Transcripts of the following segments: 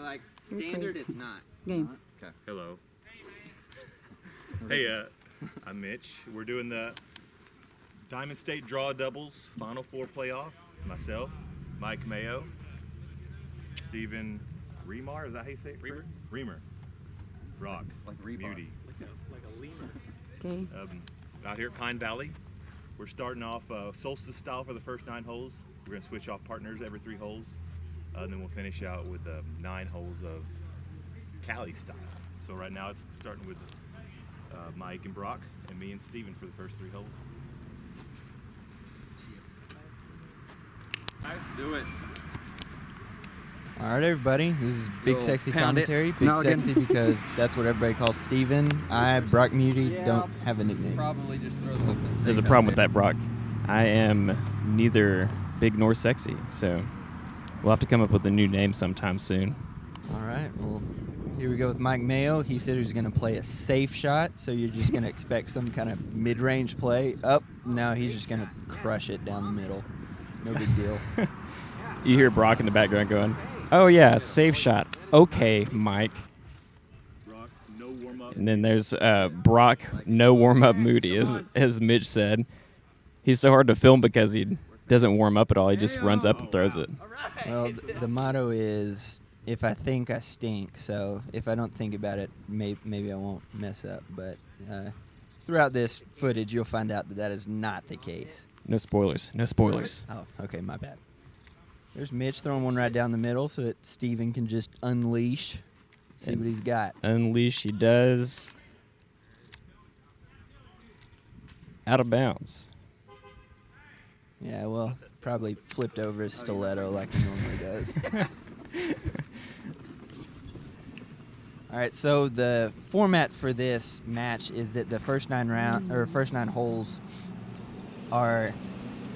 Like standard, it's not. Game. Okay. Hello. Hey, I'm Mitch. We're doing the Diamond State Draw Doubles Final Four playoff. Myself, Mike Mayo, Stephen Riemar. Is that how you say it? Riemar. Rock. Like Riemar. Mudie. Like a lemur. Okay. Out here at Pine Valley. We're starting off solstice style for the first 9 holes. We're going to switch off partners every 3 holes. And then we'll finish out with 9 holes of Cali-style. So right now it's starting with Mike and Brock and me and Steven for the first 3 holes. All right, let's do it. All right, everybody. This is Big Yo, Sexy pound it. Commentary. Big Sexy because that's what everybody calls Steven. I, Brock Mudie, don't have a nickname. Probably just throw something. There's a problem with that, Brock. I am neither big nor sexy, so we'll have to come up with a new name sometime soon. All right. Well, here we go with Mike Mayo. He said he was going to play a safe shot, so you're just going to expect some kind of mid-range play. Now he's just going to crush it down the middle. No big deal. You hear Brock in the background going, "Oh yeah, safe shot. Okay, Mike." Brock, no warm up. And then there's Brock, no warm-up Moody, as Mitch said. He's so hard to film because he doesn't warm up at all. He just runs up and throws it. Well, the motto is, if I think, I stink. So if I don't think about it, maybe I won't mess up. But throughout this footage, you'll find out that is not the case. No spoilers. No spoilers. Oh, okay, my bad. There's Mitch throwing one right down the middle so that Steven can just unleash, see what he's got. Unleash he does. Out of bounds. Yeah, well, probably flipped over his stiletto like he normally does. All right, so the format for this match is that the first 9 holes are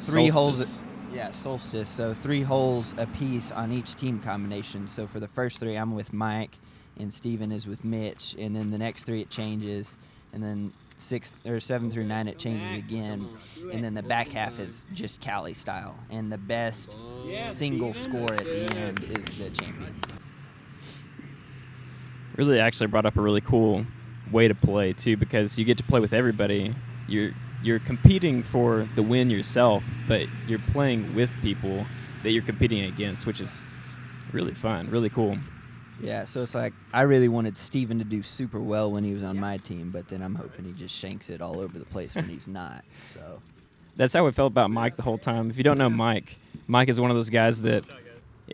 3 holes. Yeah, solstice. So 3 holes apiece on each team combination. So for the first 3, I'm with Mike, and Steven is with Mitch, and then the next 3 it changes, and then 7 through 9 it changes again, and then the back half is just Cali style, and the best single score at the end is the champion. Really actually brought up a really cool way to play too, because you get to play with everybody. You're competing for the win yourself, but you're playing with people that you're competing against, which is really fun, really cool. Yeah, so it's like I really wanted Steven to do super well when he was on my team, but then I'm hoping he just shanks it all over the place when he's not. So That's how I felt about Mike the whole time. If you don't know Mike is one of those guys that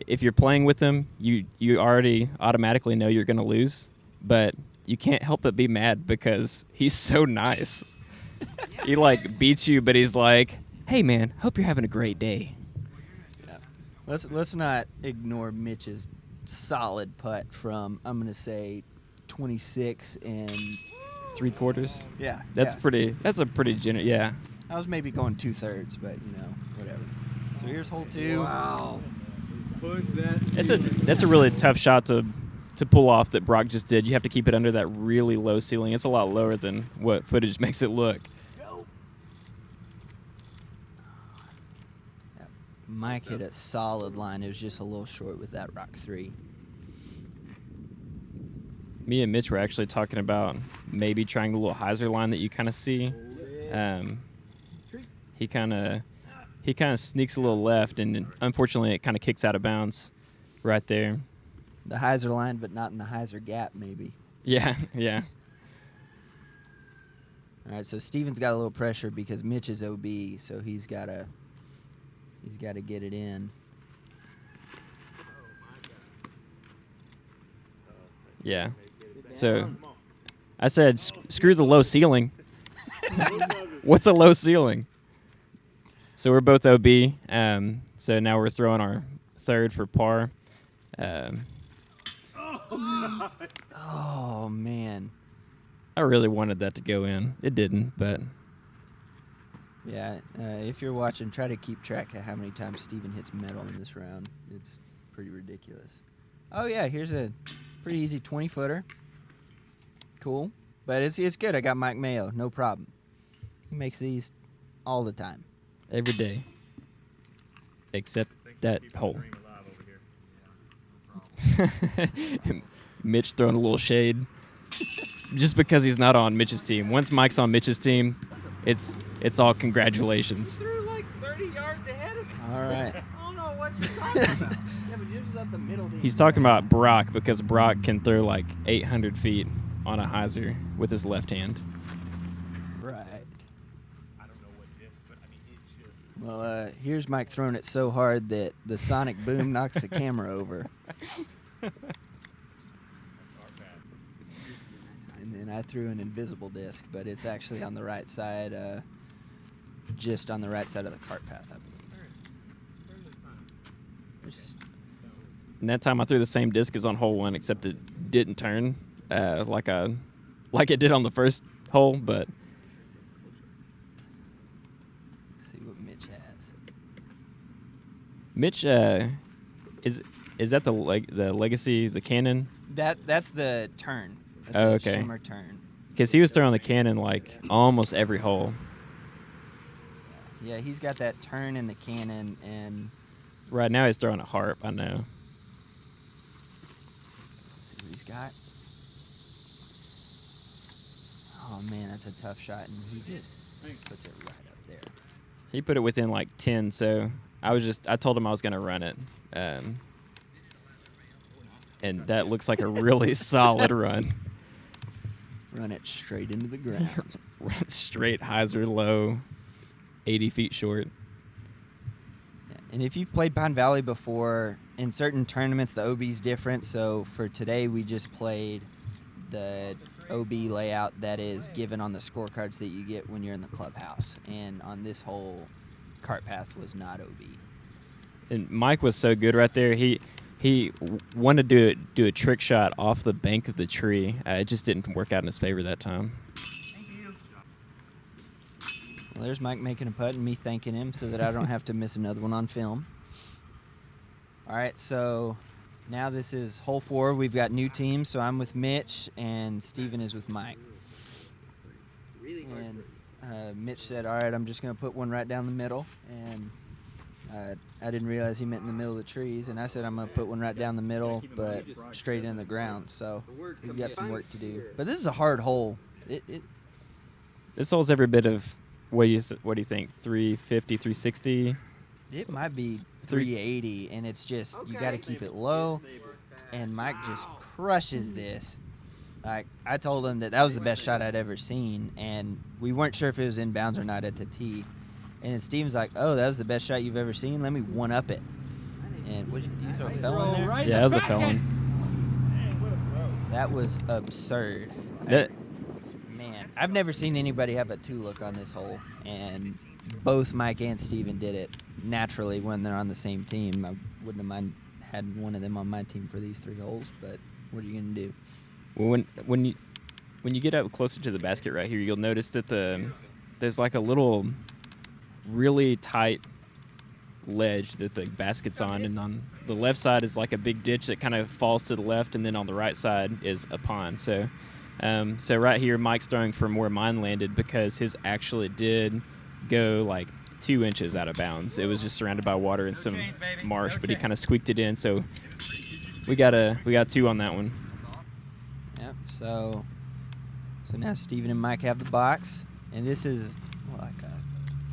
if you're playing with him, you already automatically know you're going to lose, but you can't help but be mad because he's so nice. He like beats you, but he's like, "Hey man, hope you're having a great day." yeah. Let's not ignore Mitch's solid putt from, I'm going to say, 26 and 3/4. yeah. That's a pretty generous. Yeah. I was maybe going 2/3, but whatever. So here's hole 2. Wow. Push that. That's a really tough shot to pull off that Brock just did. You have to keep it under that really low ceiling. It's a lot lower than what footage makes it look. Mike hit a solid line. It was just a little short with that rock 3. Me and Mitch were actually talking about maybe trying the little hyzer line that you kind of see. He kind of sneaks a little left, and unfortunately it kind of kicks out of bounds right there. The hyzer line, but not in the hyzer gap, maybe. Yeah, yeah. All right, so Steven's got a little pressure because Mitch is OB, so he's got to get it in. Yeah. So I said, screw the low ceiling. What's a low ceiling? So we're both OB. So now we're throwing our 3rd for par. Oh, man. I really wanted that to go in. It didn't, but Yeah, if you're watching, try to keep track of how many times Steven hits metal in this round. It's pretty ridiculous. Oh, yeah, here's a pretty easy 20-footer. Cool. But it's good. I got Mike Mayo. No problem. He makes these all the time. every day, except that hole. Mitch throwing a little shade. Just because he's not on Mitch's team. Once Mike's on Mitch's team, it's all congratulations. Threw like 30 yards ahead of me. All right. I don't know what you're talking about. Yeah, but yours is up the middle. He's talking about Brock because Brock can throw like 800 feet on a hyzer with his left hand. Right. I don't know what disc, but I mean, it just. Well, here's Mike throwing it so hard that the sonic boom knocks the camera over. And then I threw an invisible disc, but it's actually on the right side, just on the right side of the cart path, I believe. There's- And that time I threw the same disc as on hole 1, except it didn't turn like it did on the first hole. But Let's see what Mitch has. Mitch, is that the legacy, the cannon? That's the turn. That's Oh, a okay. shimmer turn. Because he was throwing the cannon like almost every hole. Yeah, he's got that turn in the cannon, and Right now he's throwing a harp, I know. let's see what he's got. Oh man, that's a tough shot, and he just puts it right up there. He put it within like 10, so I told him I was going to run it. And that looks like a really solid run. Run it straight into the ground. Straight hyzer low, 80 feet short. Yeah, and if you've played Pine Valley before, in certain tournaments the OB's different. So for today we just played the OB layout that is given on the scorecards that you get when you're in the clubhouse. And on this hole, cart path was not OB. And Mike was so good right there. He wanted to do a trick shot off the bank of the tree. It just didn't work out in his favor that time. Well, there's Mike making a putt and me thanking him so that I don't have to miss another one on film. All right, so now this is hole 4. We've got new teams, so I'm with Mitch and Steven is with Mike. And Mitch said, all right, I'm just going to put one right down the middle. And I didn't realize he meant in the middle of the trees. And I said I'm going to put one right down the middle, but straight in the ground. So we've got some work to do. But this is a hard hole. This hole's every bit of, what do you think, 350, 360? It might be 380, and it's just, you got to keep it low. And Mike just crushes this. Like, I told him that was the best shot I'd ever seen, and we weren't sure if it was inbounds or not at the tee. And then Steven's like, oh, that was the best shot you've ever seen? Let me one-up it. And what did you throw a felon there? Yeah, that was a felon. That was absurd. Man, I've never seen anybody have a 2-look on this hole, and both Mike and Steven did it naturally when they're on the same team. I wouldn't have mind had one of them on my team for these 3 holes, but what are you going to do? Well, when you get up closer to the basket right here, you'll notice that there's like a little really tight ledge that the basket's on, and on the left side is like a big ditch that kind of falls to the left, and then on the right side is a pond. So right here, Mike's throwing from where mine landed because his actually did go like 2 inches out of bounds. It was just surrounded by water and some marsh, but he kind of squeaked it in. So we got 2 on that one. Yep. So now Steven and Mike have the box, and this is like a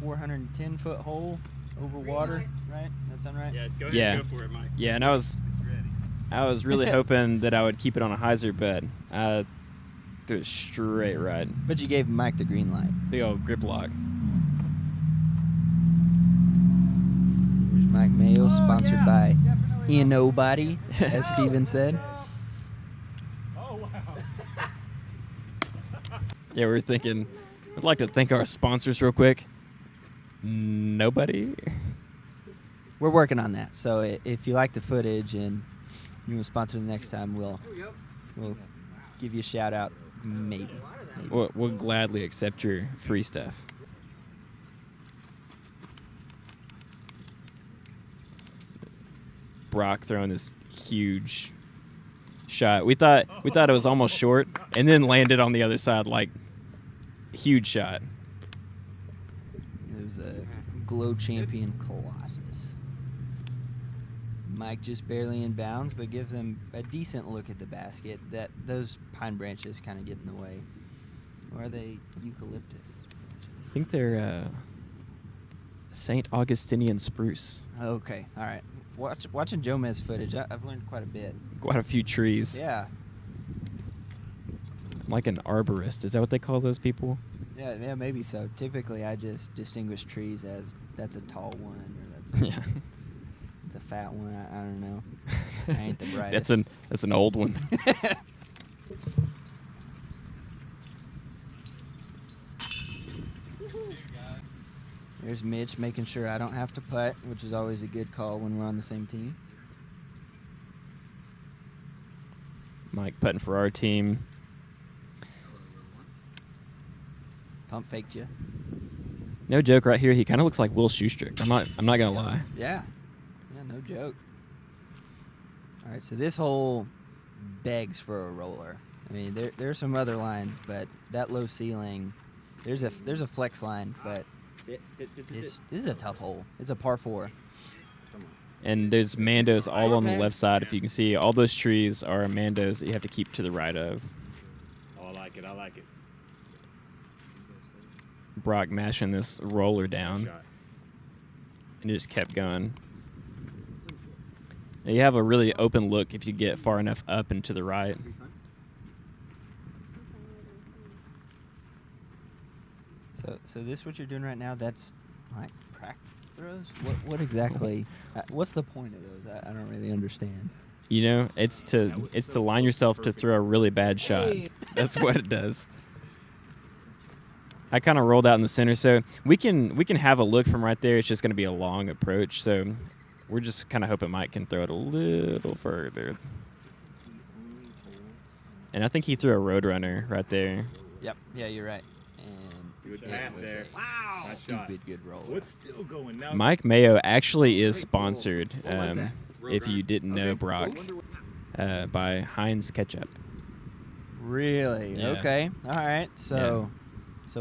410-foot hole over water, right? That sound right? Yeah, go ahead Yeah. and go for it, Mike. Yeah, and I was really hoping that I would keep it on a hyzer, but I threw it straight right. But you gave Mike the green light. Big old grip lock. Here's Mike Mayo, sponsored by Nobody, as Steven said. Yeah, we were thinking, I'd like to thank our sponsors real quick. Nobody? We're working on that. So if you like the footage and you want to sponsor the next time, we'll give you a shout out. Maybe. We'll gladly accept your free stuff. Brock throwing this huge shot. We thought it was almost short, and then landed on the other side like huge shot. It was a glow champion Colossus. Mike just barely in bounds, but gives him a decent look at the basket. That those pine branches kind of get in the way. Or are they eucalyptus? I think they're St. Augustinian spruce. Okay, all right. Watching Jomez footage, I've learned quite a bit. Quite a few trees. Yeah, I'm like an arborist. Is that what they call those people? yeah, maybe so. Typically, I just distinguish trees as that's a tall one or that's Yeah. it's a fat one. I don't know. I ain't the brightest. That's an old one. There's Mitch making sure I don't have to putt, which is always a good call when we're on the same team. Mike putting for our team. Pump faked you. No joke, right here, he kind of looks like Will Schustrick. I'm not gonna lie. Yeah, no joke. All right, so this hole begs for a roller. I mean, there's some other lines, but that low ceiling, there's a flex line, but this is a tough hole. It's a par 4. And there's mandos all on the left side. If you can see, all those trees are mandos that you have to keep to the right of. Oh, I like it. Brock mashing this roller down, Shot. and it just kept going. Now you have a really open look if you get far enough up and to the right. So this what you're doing right now? That's like practice throws. What exactly? What's the point of those? I don't really understand. You know, it's to line yourself to throw a really bad shot. That's what it does. I kind of rolled out in the center, so we can have a look from right there. It's just going to be a long approach, so we're just kind of hoping Mike can throw it a little further. And I think he threw a Roadrunner right there. Yep. Yeah, you're right. And Good it path was there. a Wow. stupid good roll. What's still going now? Mike Mayo actually is sponsored, if you didn't know, Brock, by Heinz Ketchup. Really? Yeah. Okay. All right. So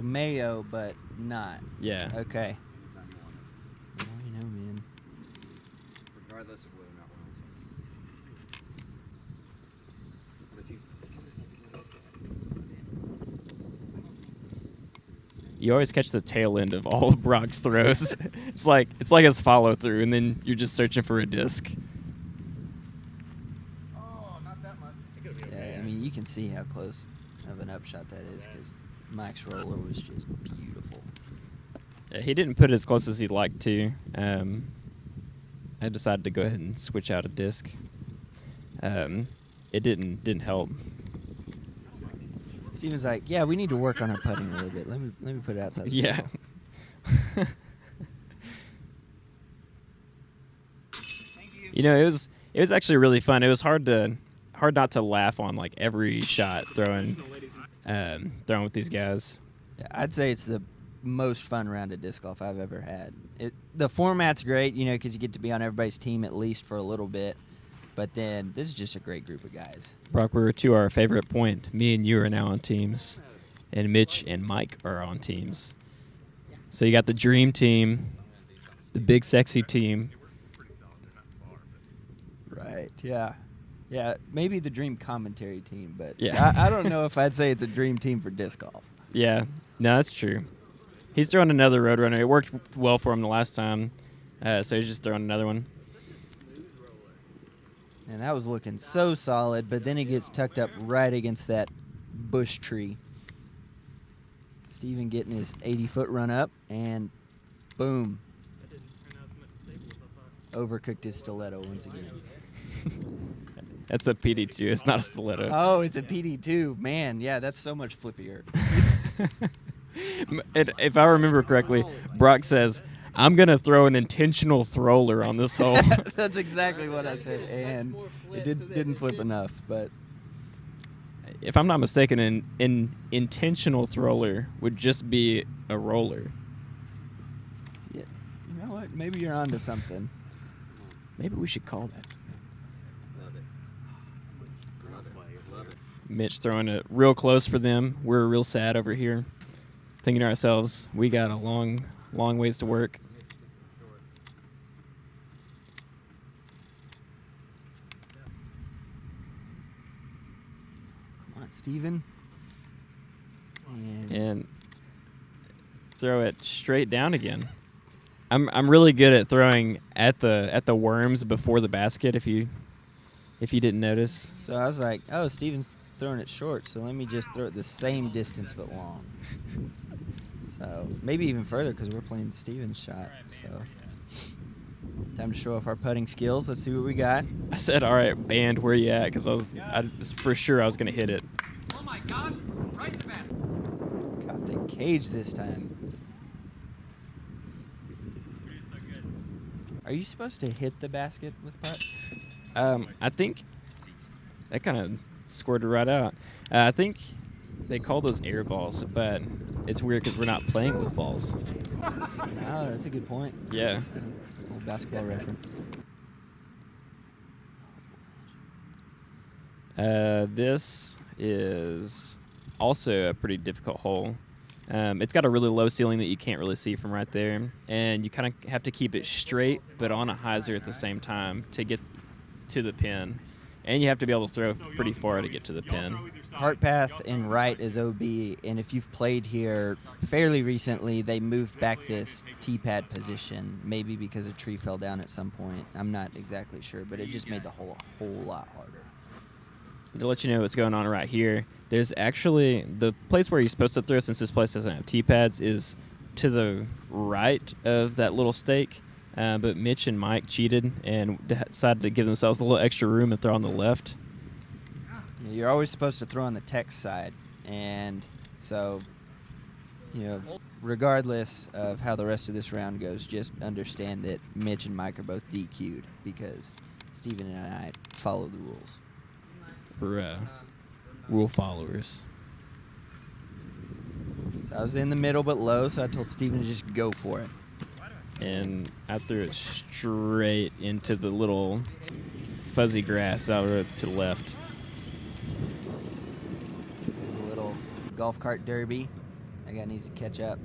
Mayo, but not. Yeah. Okay. Well, you know, man. Regardless of whether or not You always catch the tail end of all of Brock's throws. it's like his follow through, and then you're just searching for a disc. Oh, not that much. Yeah, I mean, you can see how close of an upshot that is because Mike's roller was just beautiful. Yeah, he didn't put it as close as he'd like to. I decided to go ahead and switch out a disc. It didn't help. Steven's like, yeah, we need to work on our putting a little bit. Let me put it outside the Yeah. circle. You know, it was actually really fun. It was hard not to laugh on like every shot throwing with these guys. Yeah, I'd say it's the most fun round of disc golf I've ever had. The format's great, you know, because you get to be on everybody's team at least for a little bit. But then this is just a great group of guys. Brock, we're to our favorite point. Me and you are now on teams, and Mitch and Mike are on teams. So you got the dream team, the big sexy team. Right. Yeah. Yeah. Maybe the dream commentary team, but Yeah. I don't know if I'd say it's a dream team for disc golf. Yeah, no, that's true. He's throwing another Roadrunner. It worked well for him the last time, so he's just throwing another one. And that was looking so solid, but then it gets tucked up right against that bush tree. Steven getting his 80-foot run up, and boom. Overcooked his stiletto once again. That's a PD2. It's not a stiletto. Oh, it's a PD2. Man, yeah, that's so much flippier. If I remember correctly, Brock says, I'm going to throw an intentional thrower on this hole. That's exactly what I said, and it didn't flip enough, but If I'm not mistaken, an intentional thrower would just be a roller. yeah, you know what? Maybe you're onto something. Maybe we should call that. Love it. Love it. Mitch throwing it real close for them. We're real sad over here, thinking to ourselves, we got a long ways to work. Come on, Steven. And throw it straight down again. I'm really good at throwing at the worms before the basket. If you didn't notice. So I was like, oh, Steven's throwing it short, so let me just throw it the same distance but long. So maybe even further because we're playing Steven's shot. So time to show off our putting skills. Let's see what we got. I said, "All right, band, where you at?" Because I was for sure I was gonna hit it. Oh my gosh! Right in the basket. Caught the cage this time. Are you supposed to hit the basket with putt? I think that kind of squirted right out. I think they call those air balls, but it's weird because we're not playing with balls. Oh, that's a good point. Yeah. Little basketball reference. This is also a pretty difficult hole. It's got a really low ceiling that you can't really see from right there, and you kind of have to keep it straight but on a hyzer at the same time to get to the pin, and you have to be able to throw pretty far to get to the pin. Cart path and right is OB, and if you've played here fairly recently, they moved back this tee-pad position, maybe because a tree fell down at some point. I'm not exactly sure, but it just made the hole a whole lot harder. To let you know what's going on right here, there's actually the place where you're supposed to throw, since this place doesn't have tee pads, is to the right of that little stake. But Mitch and Mike cheated and decided to give themselves a little extra room and throw on the left. Yeah, you're always supposed to throw on the text side, and so, regardless of how the rest of this round goes, just understand that Mitch and Mike are both DQ'd because Steven and I follow the rules. For rule followers. So I was in the middle but low, so I told Steven to just go for it. And I threw it straight into the little fuzzy grass out to the left. There's a little golf cart derby. That guy needs to catch up.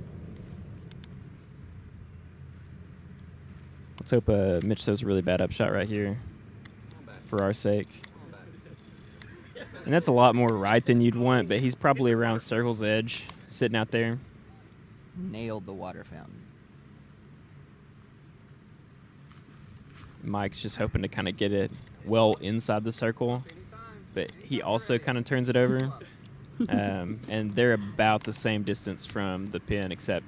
Let's hope Mitch throws a really bad upshot right here for our sake. And that's a lot more right than you'd want, but he's probably around circle's edge, sitting out there. Nailed the water fountain. Mike's just hoping to kind of get it well inside the circle, but he also kind of turns it over. And they're about the same distance from the pin, except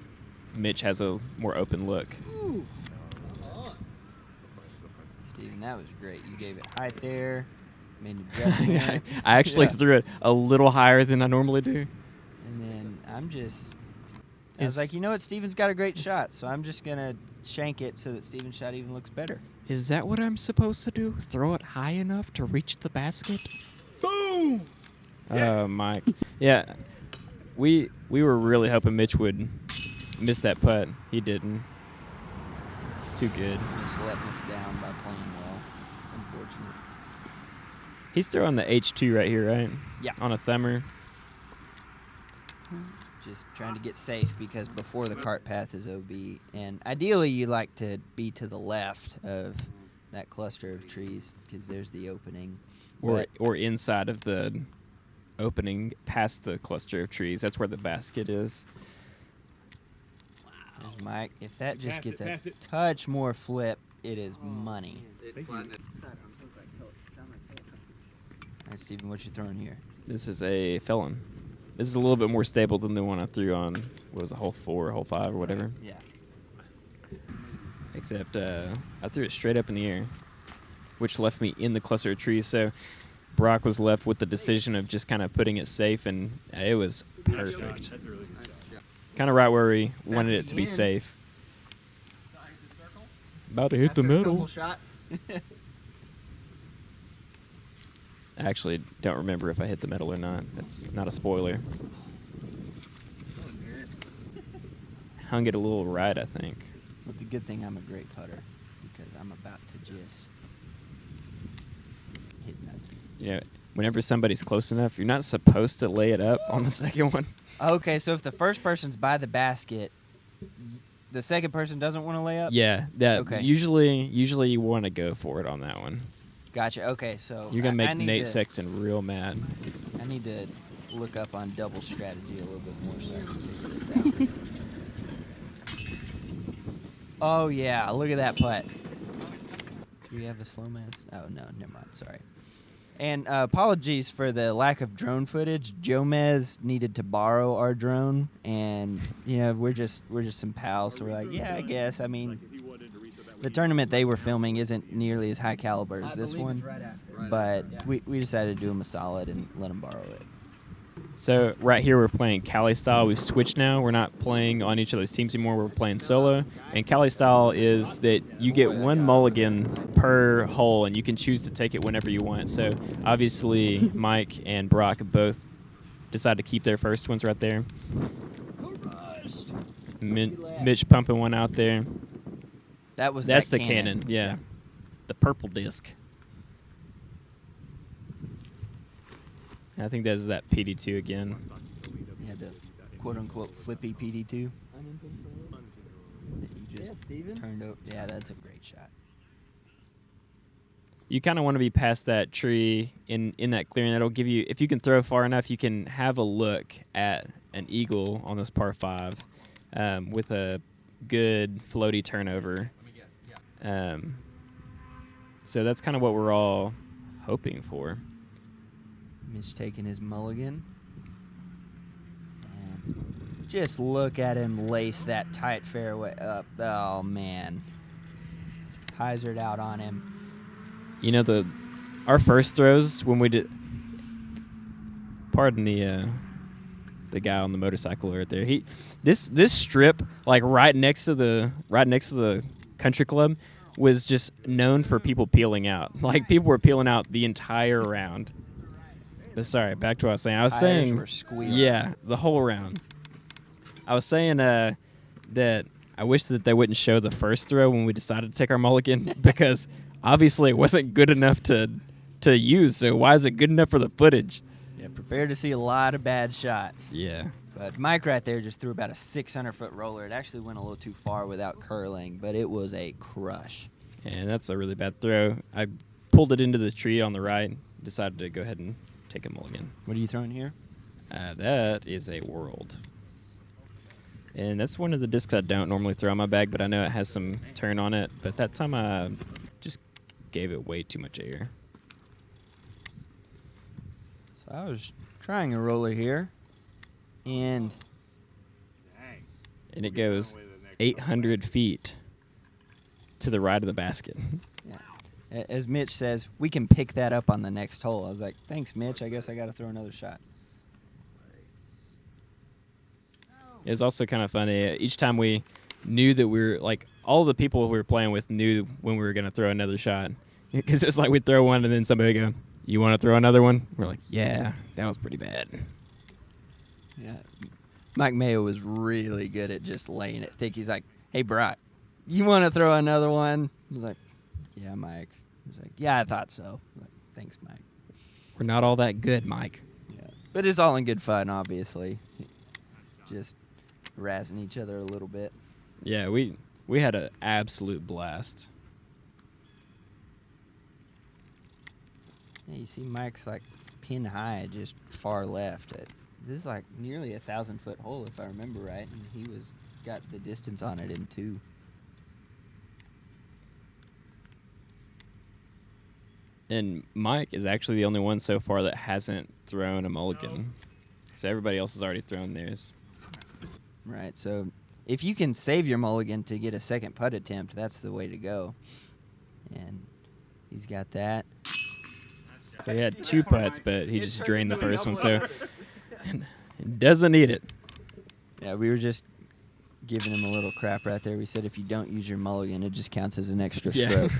Mitch has a more open look. Ooh. Steven, that was great. You gave it height there. Made an adjustment. I actually threw it a little higher than I normally do. And then I was like, you know what? Steven's got a great shot, so I'm just going to shank it so that Steven's shot even looks better. Is that what I'm supposed to do? Throw it high enough to reach the basket? Boom! Oh, Mike. Yeah, we were really hoping Mitch would miss that putt. He didn't. It's too good. Just letting us down by playing well. It's unfortunate. He's throwing the H2 right here, right? Yeah. On a thumber. Just trying to get safe because before the cart path is OB. And ideally, you like to be to the left of that cluster of trees because there's the opening. Or inside of the opening past the cluster of trees. That's where the basket is. There's Mike. If that just gets pass a it. touch more flip, it is money. All right, Steven, what you throwing here? This is a felon. This is a little bit more stable than the one I threw on, what was it, hole 4 or hole 5 or whatever. Yeah. Except I threw it straight up in the air, which left me in the cluster of trees. So Brock was left with the decision of just kind of putting it safe, and it was perfect. That's a really good shot. Kind of right where we wanted it to be safe. About to hit the middle. Shots. I actually don't remember if I hit the metal or not. That's not a spoiler. Hung it a little right, I think. It's a good thing I'm a great putter because I'm about to just hit nothing. You know, whenever somebody's close enough, you're not supposed to lay it up on the second one. Okay, so if the first person's by the basket, the second person doesn't want to lay up? Yeah, that Okay. usually you want to go for it on that one. Gotcha. Okay, so You're gonna I make need Nate to- Sexton real mad. I need to look up on double strategy a little bit more so I can figure this out. Oh, yeah. Look at that putt. Do we have a slow mass? Oh, no. Never mind. Sorry. And apologies for the lack of drone footage. Jomez needed to borrow our drone, and we're just some pals, so we're like, yeah, I guess. I mean, the tournament they were filming isn't nearly as high caliber as this one, but we decided to do them a solid and let them borrow it. So right here we're playing Cali-style. We've switched now. We're not playing on each other's teams anymore. We're playing solo. And Cali-style is that you get one mulligan per hole, and you can choose to take it whenever you want. So obviously Mike and Brock both decided to keep their first ones right there. Mitch pumping one out there. That's the cannon. Yeah. The purple disc. I think that's that PD2 again. Yeah, the quote-unquote flippy PD2 that you just turned over. Yeah, that's a great shot. You kind of want to be past that tree in that clearing. That'll give you, if you can throw far enough, you can have a look at an eagle on this par 5 with a good floaty turnover. So that's kind of what we're all hoping for. Mitch taking his mulligan. And just look at him lace that tight fairway up. Oh, man. Hyzered out on him. Our first throws when we did. Pardon the guy on the motorcycle right there. This strip, like right next to the country club, was just known for people peeling out. Like people were peeling out the entire round. But sorry, back to what I was saying. Tires were squealing. Yeah, the whole round. I was saying that I wish that they wouldn't show the first throw when we decided to take our mulligan because obviously it wasn't good enough to use. So why is it good enough for the footage? Yeah, prepare to see a lot of bad shots. Yeah. But Mike right there just threw about a 600-foot roller. It actually went a little too far without curling, but it was a crush. And that's a really bad throw. I pulled it into the tree on the right, decided to go ahead and take a mulligan. What are you throwing here? That is a World. And that's one of the discs I don't normally throw in my bag, but I know it has some turn on it. But that time I just gave it way too much air. So I was trying a roller here, and it goes 800 feet to the right of the basket. Yeah. As Mitch says, we can pick that up on the next hole. I was like, thanks, Mitch. I guess I got to throw another shot. It was also kind of funny. Each time we knew that we were, like, all the people we were playing with knew when we were going to throw another shot. Because it's like we'd throw one and then somebody would go, you want to throw another one? We're like, yeah, that was pretty bad. Yeah. Mike Mayo was really good at just laying it thick. He's like, hey, Brock, you want to throw another one? I was like, yeah, Mike. He's like, yeah, I thought so. I'm like, thanks, Mike. We're not all that good, Mike. Yeah. But it's all in good fun, obviously. Just razzing each other a little bit. Yeah, we had an absolute blast. Yeah, you see Mike's like pin high, just far left. This is like nearly 1,000-foot hole, if I remember right, and he got the distance on it in 2. And Mike is actually the only one so far that hasn't thrown a mulligan. So everybody else has already thrown theirs. Right, so if you can save your mulligan to get a second putt attempt, that's the way to go. And he's got that. So he had 2 putts, but he just drained the first one, so doesn't need it. Yeah, we were just giving him a little crap right there. We said if you don't use your mulligan, it just counts as an extra stroke.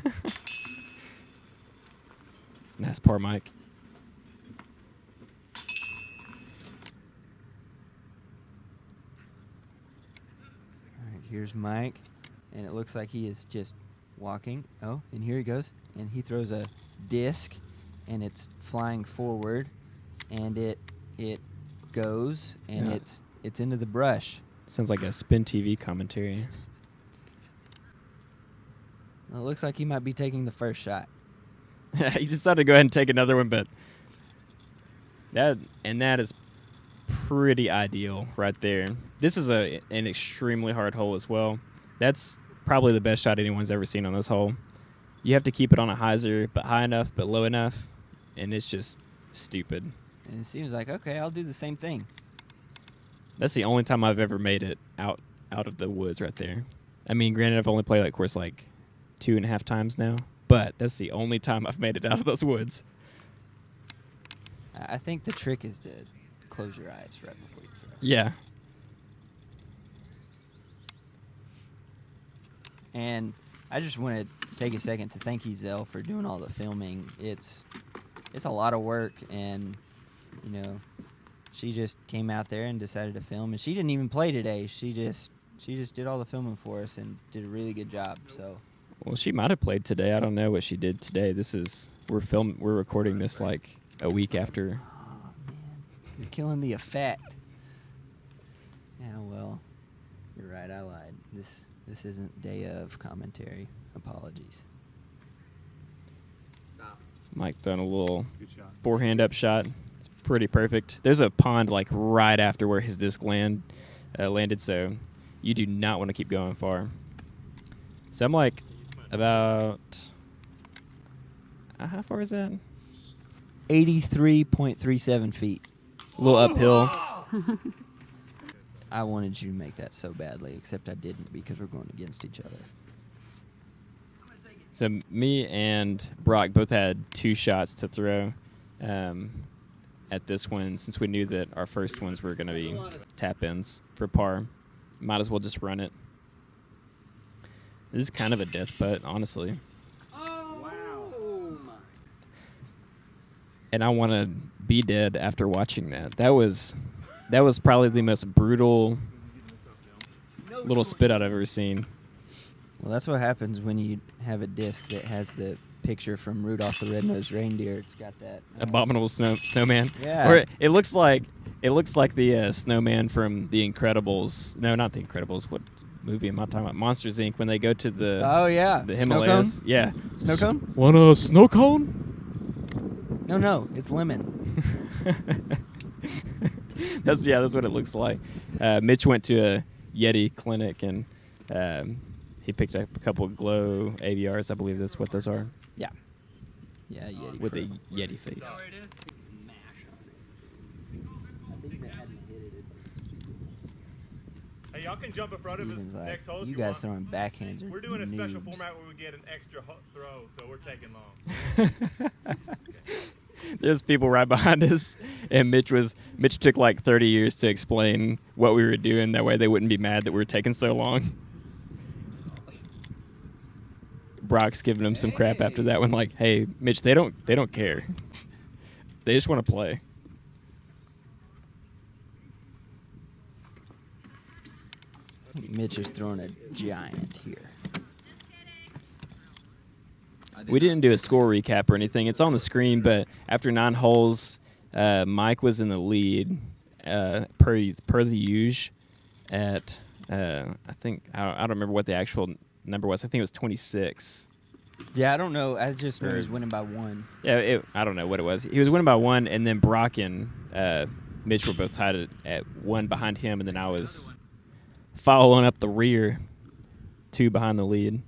Nice, poor Mike. All right, here's Mike, and it looks like he is just walking. Oh, and here he goes, and he throws a disc, and it's flying forward, and it goes, and Yeah. it's into the brush. Sounds like a Spin TV commentary. Well, it looks like he might be taking the first shot. He decided to go ahead and take another one, but that is pretty ideal right there. This is an extremely hard hole as well. That's probably the best shot anyone's ever seen on this hole. You have to keep it on a hyzer, but high enough, but low enough, and it's just stupid. And it seems like, okay, I'll do the same thing. That's the only time I've ever made it out of the woods right there. I mean, granted, I've only played that course like 2.5 times now, but that's the only time I've made it out of those woods. I think the trick is to close your eyes right before you throw. Yeah. And I just want to take a second to thank you, Zell, for doing all the filming. It's a lot of work, and you know, she just came out there and decided to film, and she didn't even play today. She just did all the filming for us and did a really good job. So. Well, she might have played today. I don't know what she did today. We're recording this like a week after. Oh man, you're killing the effect. Yeah, well, you're right. I lied. This isn't day of commentary. Apologies. Mike throwing a little Good shot. forehand up shot. It's pretty perfect. There's a pond like right after where his disc landed, so you do not want to keep going far. So I'm like about how far is that? 83.37 feet. A little uphill. I wanted you to make that so badly, except I didn't because we're going against each other. So me and Brock both had 2 shots to throw at this one, since we knew that our first ones were going to be tap-ins for par. Might as well just run it. This is kind of a death putt, honestly. Oh, wow. And I want to be dead after watching that. That was probably the most brutal little spit out I've ever seen. Well, that's what happens when you have a disc that has the picture from Rudolph the Red-Nosed Reindeer. It's got that Abominable snowman. Yeah. Or it looks like the snowman from The Incredibles. No, not The Incredibles. What movie am I talking about? Monsters Inc. When they go to the Oh yeah, the Snow Himalayas. cone? Yeah. Snow cone? Want a snow cone? No, it's lemon. That's what it looks like. Mitch went to a Yeti clinic and he picked up a couple of glow AVRs. I believe that's what those are. Yeah, Yeti. With Pro. a Yeti face. I think they hadn't hit it. Hey, y'all can jump in front of Steven's us like, next hole if you you guys want. throwing backhands are We're doing a special noobs. format where we get an extra throw, so we're taking long. There's people right behind us, and Mitch took like 30 years to explain what we were doing. That way they wouldn't be mad that we were taking so long. Brock's giving him some crap after that one, like, "Hey, Mitch, they don't care. They just want to play." Mitch is throwing a giant here. We didn't do a score recap or anything. It's on the screen, but after 9 holes, Mike was in the lead per the usual at I think I don't remember what the actual number was. I think it was 26. Yeah, I don't know. I just know he was winning by 1. Yeah, I don't know what it was. He was winning by 1, and then Brock and Mitch were both tied at 1 behind him, and then I was following up the rear, 2 behind the lead.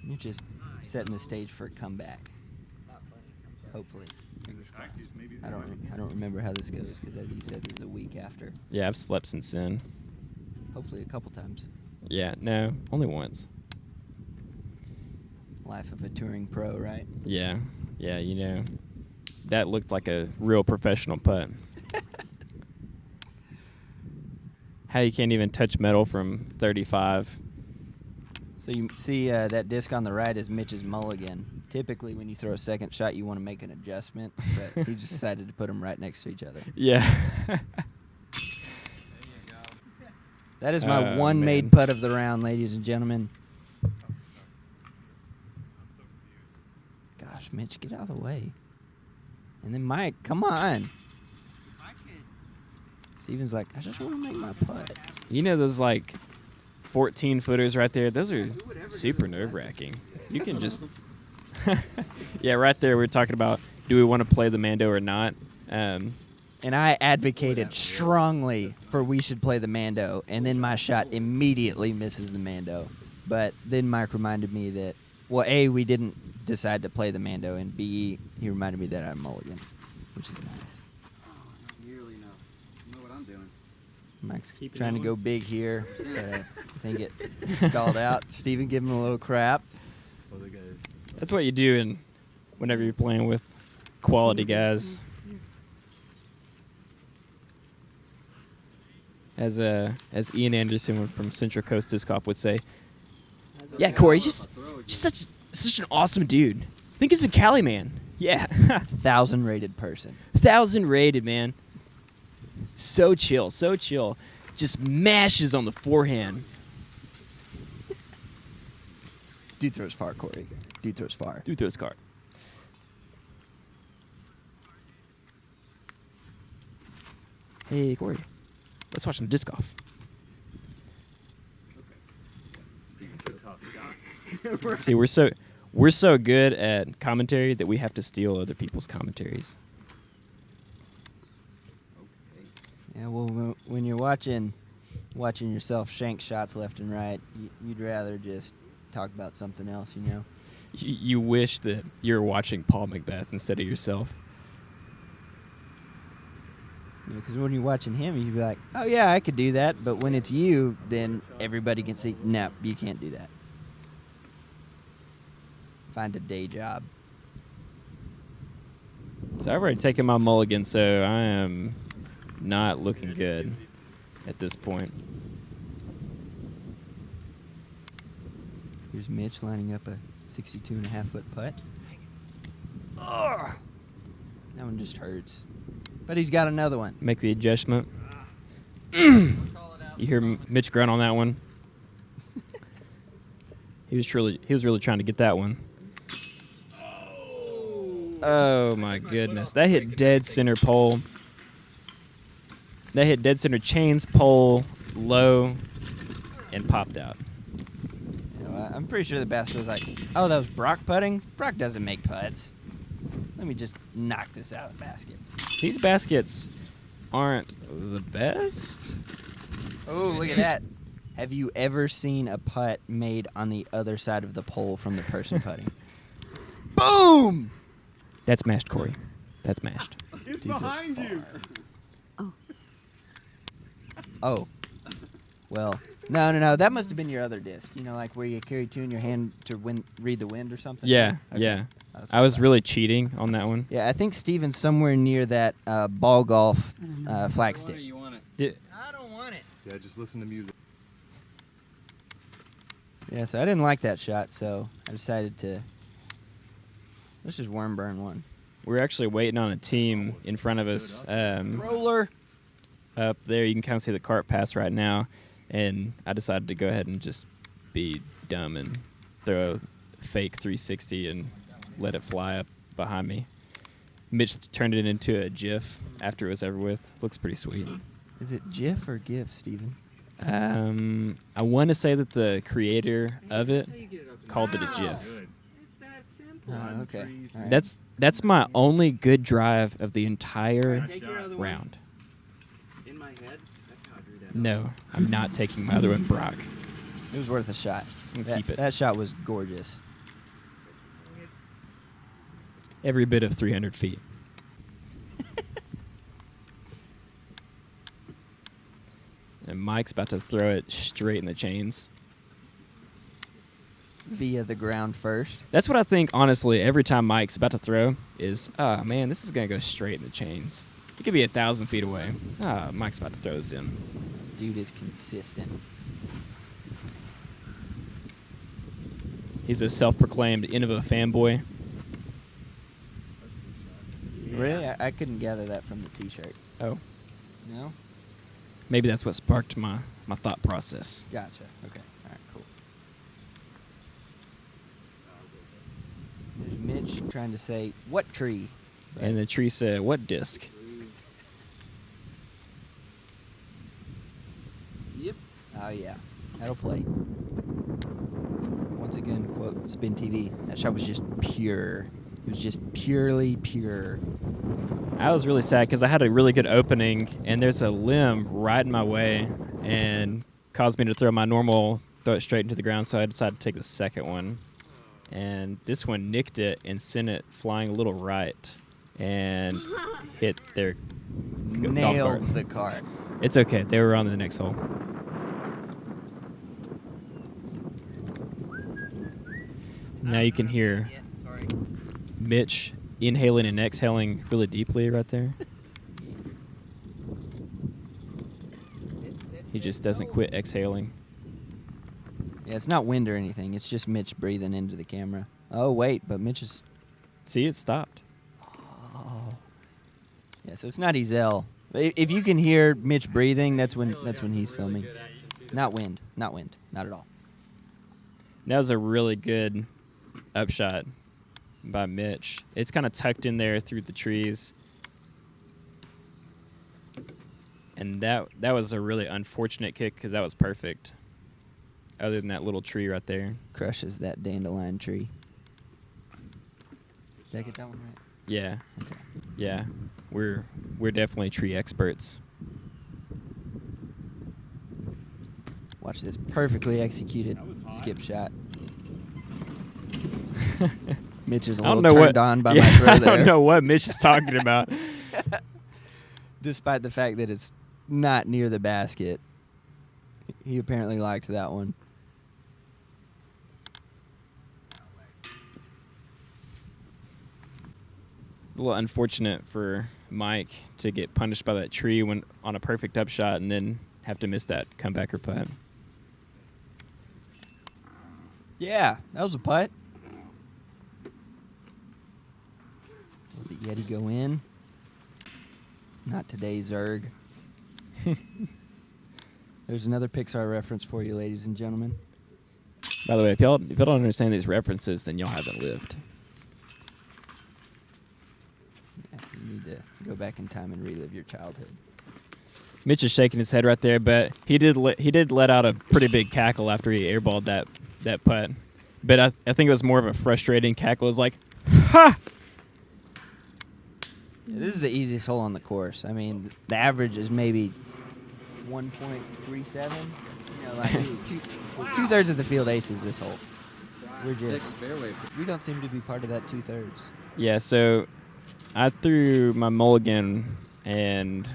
You're just setting the stage for a comeback. Hopefully. I don't remember how this goes because, as you said, this is a week after. Yeah, I've slept since then. Hopefully, a couple times. Yeah, no, only once. Life of a touring pro, right? Yeah, you know, that looked like a real professional putt. How you can't even touch metal from 35. So you see that disc on the right is Mitch's mulligan. Typically, when you throw a second shot, you want to make an adjustment, but he just decided to put them right next to each other. Yeah. That is my one man. made putt of the round, ladies and gentlemen. Gosh, Mitch, get out of the way. And then Mike, come on. Steven's like, I just want to make my putt. You know those like 14 footers right there? Those are super nerve wracking. You can just, yeah, right there. We were talking about, do we want to play the Mando or not? And I advocated strongly for we should play the Mando, and then my shot immediately misses the Mando. But then Mike reminded me that, well, A, we didn't decide to play the Mando, and B, he reminded me that I'm mulligan, which is nice. Nearly enough. I know what I'm doing. Mike's Keep it trying to going. go big here, but I think it stalled out. Steven, give him a little crap. Well, they got That's what you do whenever you're playing with quality guys. As Ian Anderson from Central Coast Disc Golf would say, yeah, Corey, he's just such an awesome dude. I think he's a Cali man. Yeah. 1,000 rated person. 1,000 rated, man. So chill, so chill. Just mashes on the forehand. Dude throws far, Corey. Dude throws far. Dude throws card. Hey, Corey. Let's watch some disc golf. See, we're so good at commentary that we have to steal other people's commentaries. Yeah, well, when you're watching yourself shank shots left and right, you'd rather just talk about something else, you know? You wish that you were watching Paul Macbeth instead of yourself. Because when you're watching him, you'd be like, oh, yeah, I could do that. But when it's you, then everybody can see, no, you can't do that. Find a day job. So I've already taken my mulligan, so I am not looking good at this point. Here's Mitch lining up a 62.5-foot putt. Ugh. That one just hurts. But he's got another one. Make the adjustment. You hear Mitch grunt on that one. He was really trying to get that one. Oh my goodness. That hit dead center pole. That hit dead center chains, pole, low, and popped out. You know, I'm pretty sure the bass was like, oh, that was Brock putting? Brock doesn't make putts. Let me just knock this out of the basket. These baskets aren't the best. Oh, look at that. Have you ever seen a putt made on the other side of the pole from the person putting? Boom! That's mashed, Corey. That's mashed. It's Dude, behind those you. Oh. Well, no. That must have been your other disc. You know, like where you carry two in your hand to read the wind or something? Yeah, Okay. yeah. That's I was what really cheating on that one. Yeah, I think Steven's somewhere near that ball golf flag stick. You want it? I don't want it. Yeah, just listen to music. Yeah, so I didn't like that shot, so I decided to... Let's just worm burn one. We're actually waiting on a team in front of us. Roller! Up there, you can kind of see the cart pass right now. And I decided to go ahead and just be dumb and throw a fake 360 and let it fly up behind me. Mitch turned it into a GIF after it was over with. Looks pretty sweet. Is it GIF or GIF, Steven? I want to say that the creator of it called it a GIF. Good. It's that simple. Oh, okay. All right. That's my only good drive of the entire Take your other one. round. In my head, that's how I drew that. No, I'm not taking my other one, Brock. It was worth a shot. I'm gonna keep it. That shot was gorgeous. Every bit of 300 feet. And Mike's about to throw it straight in the chains. Via the ground first. That's what I think, honestly, every time Mike's about to throw is, oh, man, this is going to go straight in the chains. He could be 1,000 feet away. Ah, Mike's about to throw this in. Dude is consistent. He's a self-proclaimed Innova fanboy. Really? I couldn't gather that from the T-shirt. Oh, No? maybe that's what sparked my thought process. Gotcha. Okay. All right, cool. There's Mitch trying to say, what tree? But And the tree said, what disc? Yep. oh, yeah. That'll play. Once again, quote, Spin TV. That shot was just pure. It was just purely pure. I was really sad because I had a really good opening, and there's a limb right in my way, and caused me to throw my normal, throw it straight into the ground. So I decided to take the second one, and this one nicked it and sent it flying a little right, and hit their golf Nailed cart. the cart. It's okay. They were on the next hole. Now you can hear Mitch inhaling and exhaling really deeply right there. He just doesn't quit exhaling. Yeah, it's not wind or anything. It's just Mitch breathing into the camera. Oh, wait, but Mitch is... See, it stopped. Oh. Yeah, so it's not Ezel. If you can hear Mitch breathing, that's when he's filming. Not wind. Not at all. That was a really good upshot by Mitch. It's kind of tucked in there through the trees. And that was a really unfortunate kick because that was perfect. Other than that little tree right there. Crushes that dandelion tree. Did I get that one right? Yeah. Okay. Yeah. We're definitely tree experts. Watch this perfectly executed skip shot. Mitch is a I don't little know turned on by yeah, my throw I there. don't know what Mitch is talking about. Despite the fact that it's not near the basket. He apparently liked that one. A little unfortunate for Mike to get punished by that tree when on a perfect upshot and then have to miss that comebacker putt. Yeah, that was a putt. Was it Yeti go in? Not today, Zerg. There's another Pixar reference for you, ladies and gentlemen. By the way, if y'all don't understand these references, then y'all haven't lived. Yeah, you need to go back in time and relive your childhood. Mitch is shaking his head right there, but he did let out a pretty big cackle after he airballed that putt. But I think it was more of a frustrating cackle. It was like, ha! Yeah, this is the easiest hole on the course. I mean, the average is maybe 1.37. You know, like two-thirds of the field aces this hole. We're just we don't seem to be part of that 2/3. Yeah, so I threw my mulligan, and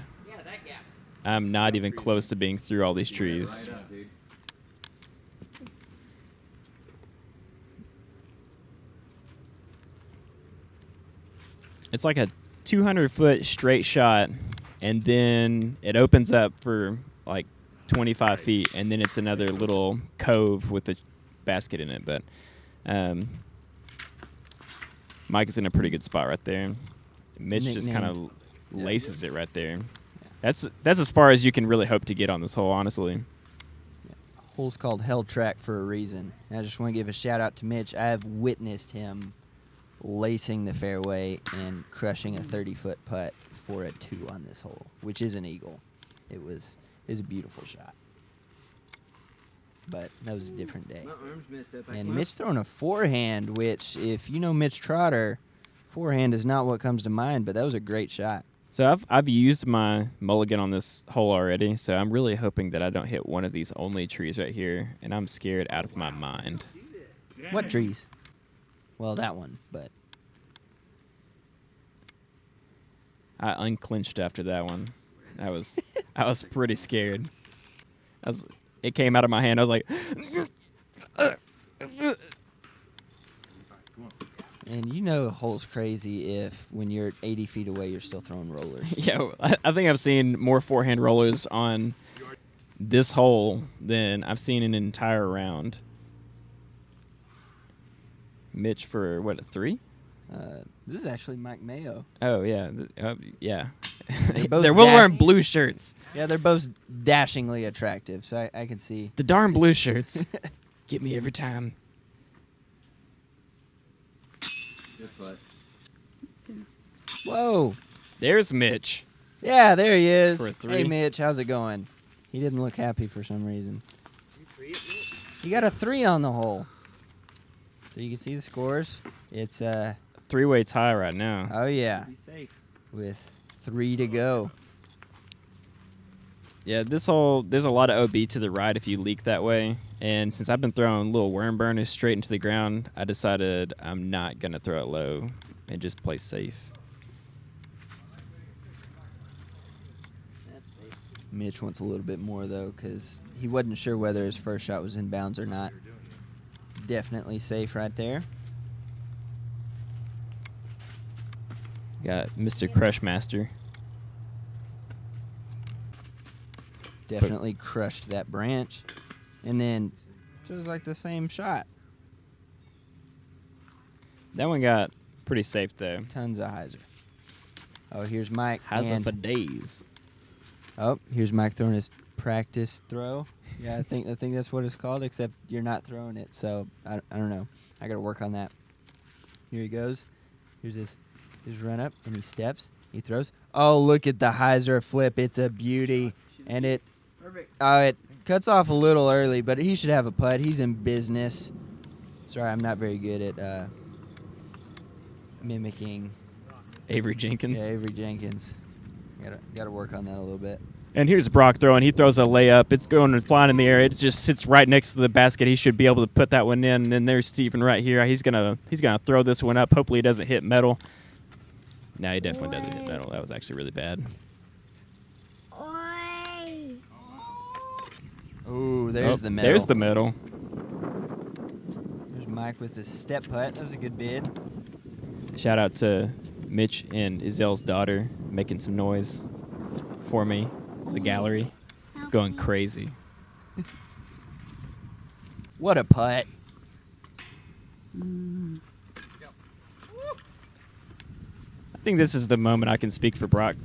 I'm not even close to being through all these trees. It's like a 200-foot straight shot, and then it opens up for like 25 feet, and then it's another little cove with a basket in it. But Mike is in a pretty good spot right there. Mitch just kind of laces it right there. That's as far as you can really hope to get on this hole, honestly. Hole's called Hell Track for a reason. And I just want to give a shout out to Mitch. I have witnessed him lacing the fairway and crushing a 30-foot putt for a 2 on this hole, which is an eagle. It was a beautiful shot. But that was a different day. My arm's messed up. And Mitch throwing a forehand, which, if you know Mitch Trotter, forehand is not what comes to mind, but that was a great shot. So I've used my mulligan on this hole already, so I'm really hoping that I don't hit one of these only trees right here, and I'm scared out of my mind. What trees? Well, that one, but... I unclinched after that one. I was pretty scared. It came out of my hand. I was like, And you know a hole's crazy if, when you're 80 feet away, you're still throwing rollers. yeah. I think I've seen more forehand rollers on this hole than I've seen in an entire round. Mitch for what, a 3? This is actually Mike Mayo. Oh yeah, yeah. They both They're both wearing blue shirts. Yeah, they're both dashingly attractive, so I can see. The darn blue shirts get me every time. Good putt. Whoa. There's Mitch. Yeah, there he is. For a 3. Hey, Mitch, how's it going? He didn't look happy for some reason. He got a 3 on the hole. So you can see the scores. It's 3 three-way tie right now. Oh, yeah. Be safe. With 3 to go. Yeah, there's a lot of OB to the right if you leak that way. And since I've been throwing little worm burners straight into the ground, I decided I'm not going to throw it low and just play safe. That's safe. Mitch wants a little bit more, though, because he wasn't sure whether his first shot was in bounds or not. Definitely safe right there. Got Mr. Crushmaster. Definitely crushed that branch. And then it was like the same shot. That one got pretty safe, though. Tons of hyzer. Oh, here's Mike. Hyzer and- for days. Oh, here's Mike throwing his practice throw. Yeah, I think that's what it's called, except you're not throwing it. So I don't know. I got to work on that. Here he goes. Here's his run up, and he steps. He throws. Oh, look at the hyzer flip. It's a beauty. And it cuts off a little early, but he should have a putt. He's in business. Sorry, I'm not very good at mimicking Avery Jenkins. Yeah, Avery Jenkins. Got to work on that a little bit. And here's Brock throwing. He throws a layup. It's going and flying in the air. It just sits right next to the basket. He should be able to put that one in. And then there's Steven right here. He's gonna throw this one up. Hopefully, he doesn't hit metal. No, he definitely doesn't hit metal. That was actually really bad. Oh, there's the metal. There's the metal. There's Mike with his step putt. That was a good bid. Shout out to Mitch and Izelle's daughter making some noise for me. The gallery going crazy. What a putt. I think this is the moment I can speak for Brock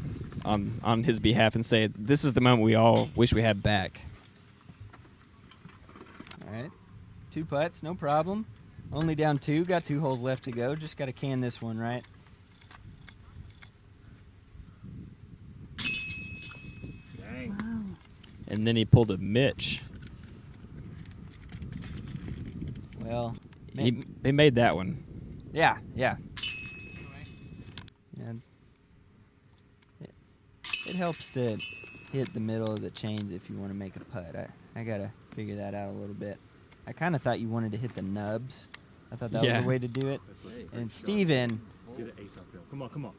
on his behalf and say this is the moment we all wish we had back. All right. 2 putts, no problem. Only down 2. Got 2 holes left to go. Just got to can this one, right? Dang. And then he pulled a Mitch. Well, He made that one. yeah. It helps to hit the middle of the chains if you want to make a putt. I got to figure that out a little bit. I kind of thought you wanted to hit the nubs. I thought that was Yeah. the way to do it. And Steven, Get an ace uphill. Come on.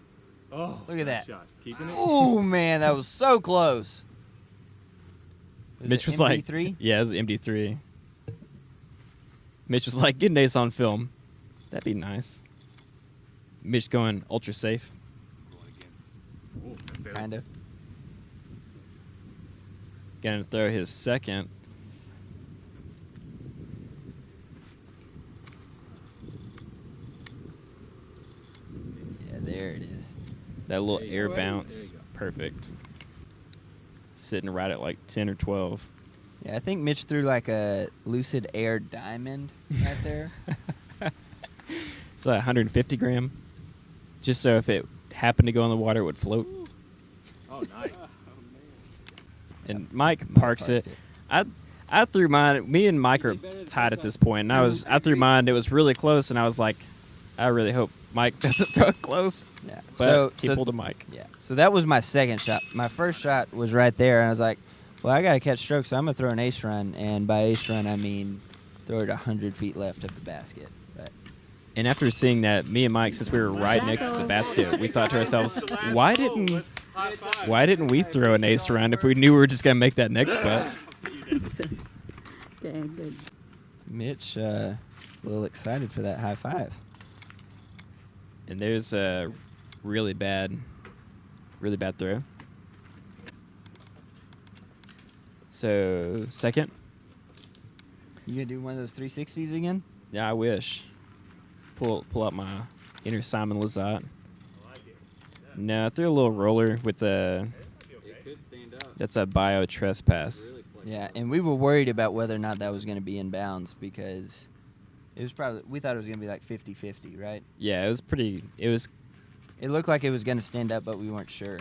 Oh, Look at nice that. shot. Keeping it. oh man, that was so close. Mitch was MD3? like, yeah, it was MD3. Mitch was like, get an ace on film. That'd be nice. Mitch going ultra safe. Oh, that's better. Kind of. Gonna throw his second. Yeah, there it is. That little There you air go. bounce. There you go. Perfect. Sitting right at like 10 or 12. Yeah, I think Mitch threw like a lucid air diamond right there. It's like 150 gram. Just so if it happened to go in the water, it would float. Oh, nice. And Mike parks it. I threw mine. Me and Mike are tied at this point, and I threw mine. It was really close, and I was like, I really hope Mike doesn't throw it close. Yeah. But he pulled a Mike. Yeah. So that was my second shot. My first shot was right there, and I was like, well, I got to catch strokes, so I'm going to throw an ace run. And by ace run, I mean throw it 100 feet left of the basket. But And after seeing that, me and Mike, since we were right next to the basket, we thought to ourselves, why didn't we throw an ace run if we knew we were just gonna make that next putt? Dang good. Mitch, a little excited for that high five. And there's a really bad throw. So second, You going to do one of those 360s again? yeah, I wish. Pull out my inner Simon Lizotte. No, I threw a little roller with a. It could stand up. That's a bio trespass. Really flex. Yeah, and we were worried about whether or not that was going to be in bounds because it was probably, we thought it was going to be like 50-50, right? Yeah, it was pretty. It was. It looked like it was going to stand up, but we weren't sure.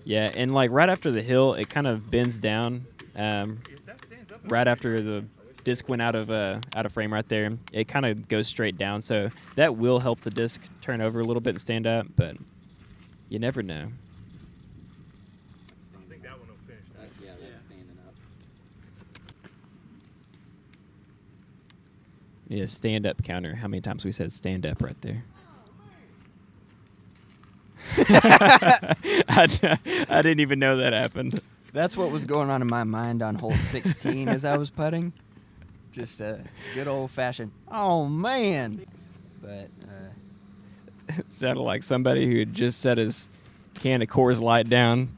Yeah, and like right after the hill, it kind of bends down. If that stands up, Right after the disc went out of frame right there. It kind of goes straight down, so that will help the disc turn over a little bit and stand up, but you never know. I think that one will finish nice. Yeah, that's standing up. Yeah, stand up counter. How many times we said stand up right there? I didn't even know that happened. That's what was going on in my mind on hole 16 as I was putting. Just a good old-fashioned, oh, man. But, It sounded like somebody who had just set his can of Coors Light down,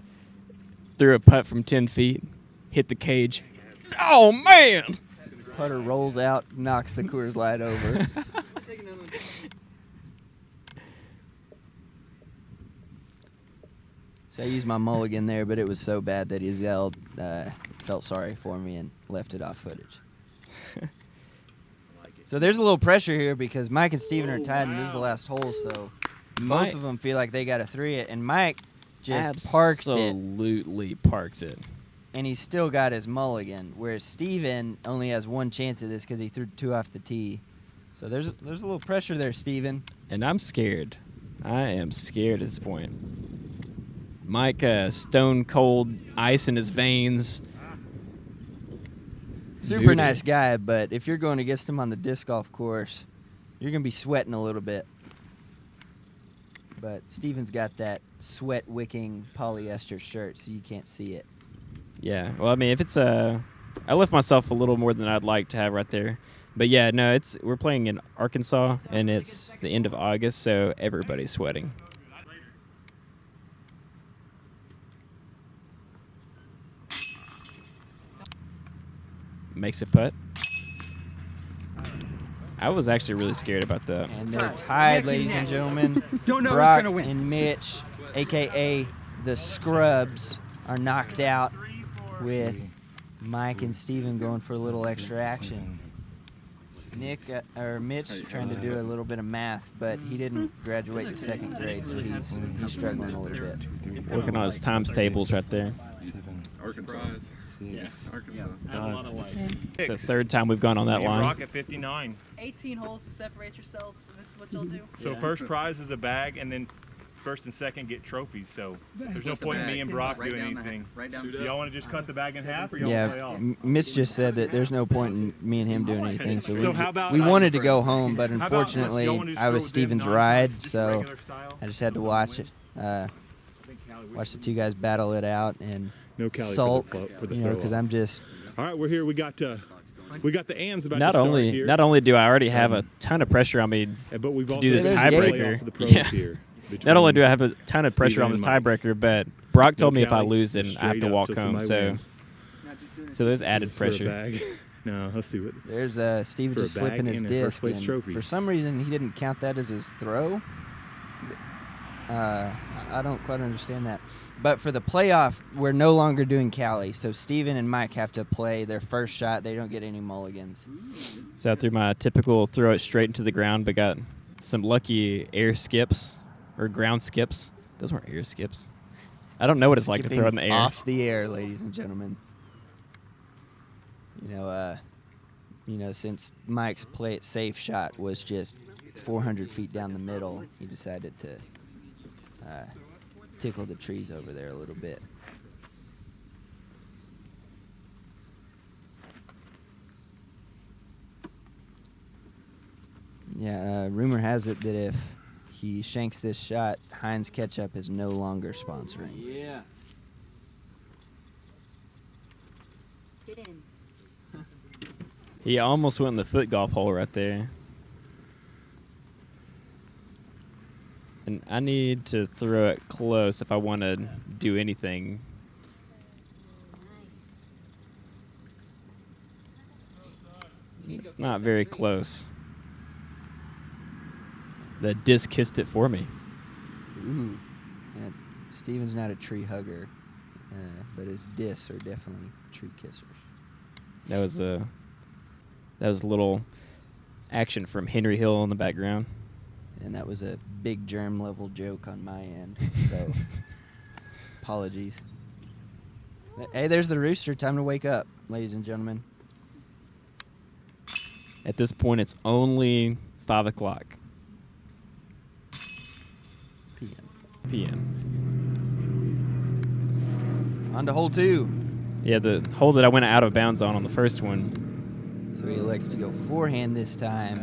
threw a putt from 10 feet, hit the cage. Oh, man! putter rolls out, knocks the Coors Light over. So I used my mulligan there, but it was so bad that he yelled, felt sorry for me, and left it off footage. So there's a little pressure here because Mike and Steven are tied, and this is the last hole, so both of them feel like they got to 3 it, and Mike just parked it. Absolutely parks it. And he's still got his mulligan, whereas Steven only has one chance at this because he threw 2 off the tee. So there's a little pressure there, Steven. And I'm scared. I am scared at this point. Mike, stone cold ice in his veins. Super nice guy, but if you're going against him on the disc golf course, you're going to be sweating a little bit. But Steven's got that sweat-wicking polyester shirt, so you can't see it. Yeah, well, I mean, if it's I left myself a little more than I'd like to have right there. But yeah, no, we're playing in Arkansas, and it's the end of August, so everybody's sweating. Makes a putt. I was actually really scared about that. And they're tied, ladies and gentlemen. Don't know Brock who's gonna win. and Mitch, a.k.a. the Scrubs, are knocked out with Mike and Steven going for a little extra action. Mitch trying to do a little bit of math, but he didn't graduate the 2nd grade, so he's struggling a little bit. Working on his times tables right there. Arkansas. Yeah. Arkansas. That's a lot of light. It's the 3rd time we've gone on that line. Rock at 59. 18 holes to separate yourselves, and this is what you'll do. So first prize is a bag, and then first and second get trophies. So there's no point in me and Brock doing anything. Right down. Y'all want to just cut the bag in half, or y'all Yeah, want to play off? Mitch just said that there's no point in me and him doing anything, so So how about- we wanted to go home, but How about unfortunately y'all wanna just I was throw Steven's them ride, non-touch, just so regular style? I just had to watch it. Watch the 2 guys battle it out and No Cali sulk, for the you know, throw because off. I'm just. All right, we're here. We got the AMs about Not to start only here. do I already have a ton of pressure on me, But we've to also do this got the tiebreaker. playoff for the pros Yeah. here. not only do between I have a ton of pressure Steven on this and Mike. tiebreaker, but Brock No told me if I Cali, lose, then I have straight to up walk till home. somebody So, wins. so there's added For a pressure. bag. No, let's see what. There's Steven For a just flipping bag his and a first disc, place and trophy. for some reason he didn't count that as his throw. I don't quite understand that. But for the playoff, we're no longer doing Cali, so Steven and Mike have to play their first shot. They don't get any mulligans. So I threw my typical throw it straight into the ground, but got some lucky air skips or ground skips. Those weren't air skips. I don't know what it's like to throw in the air. Off the air, ladies and gentlemen. You know, since Mike's play it safe shot was just 400 feet down the middle, he decided to tickle the trees over there a little bit. Yeah, rumor has it that if he shanks this shot, Heinz Ketchup is no longer sponsoring. Yeah. Get in. He almost went in the foot golf hole right there. And I need to throw it close if I want to do anything. It's not very close. The disc kissed it for me. Ooh. Yeah, Steven's not a tree hugger, but his discs are definitely tree kissers. That was a little action from Henry Hill in the background. And that was a big germ level joke on my end, so apologies. Hey, there's the rooster. Time to wake up, ladies and gentlemen. At this point, it's only 5 o'clock p.m. On to hole 2. Yeah, the hole that I went out of bounds on the first one. So he elects to go forehand this time.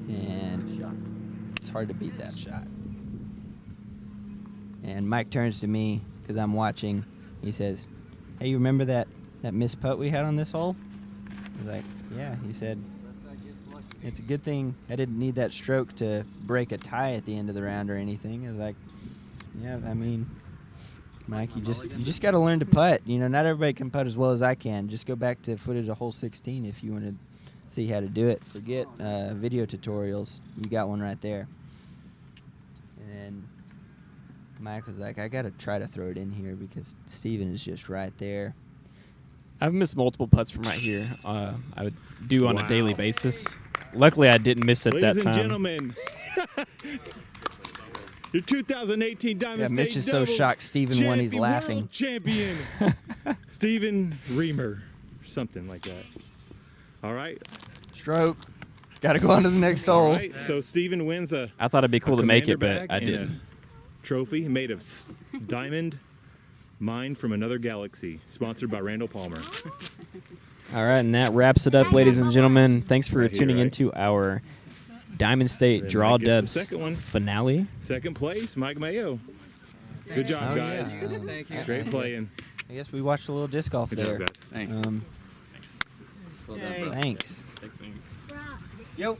And it's hard to beat that shot. And Mike turns to me because I'm watching. He says, "Hey, you remember that missed putt we had on this hole?" I was like, "Yeah." He said, "It's a good thing I didn't need that stroke to break a tie at the end of the round or anything." I was like, "Yeah, I mean, Mike, you just got to learn to putt. You know, not everybody can putt as well as I can. Just go back to footage of hole 16 if you want to see how to do it. Forget video tutorials. You got one right there." And then Mike was like, "I got to try to throw it in here because Steven is just right there." I've missed multiple putts from right here. I would do on Wow. a daily basis. Luckily, I didn't miss it Ladies that and time. gentlemen, your 2018 Diamond Yeah, State Mitch is so Doubles shocked Steven won, he's champion, laughing. World champion, Steven Riemar, something like that. All right. Stroke. Got to go on to the next hole. All right. So Steven wins a I thought it'd be cool to make it, commander but I bag and didn't. a trophy made of diamond mined from another galaxy, sponsored by Randall Palmer. All right, and that wraps it up, ladies and gentlemen. Thanks for Right here, tuning right? into our Diamond State Then Draw Mike gets the Dubs second one. finale. Second place, Mike Mayo. Good job, Oh, guys. yeah. Thank you. Great playing. I guess we watched a little disc golf Good there. job, guys. Thanks. Um, Well done, bro. thanks. Thanks, man. Yo.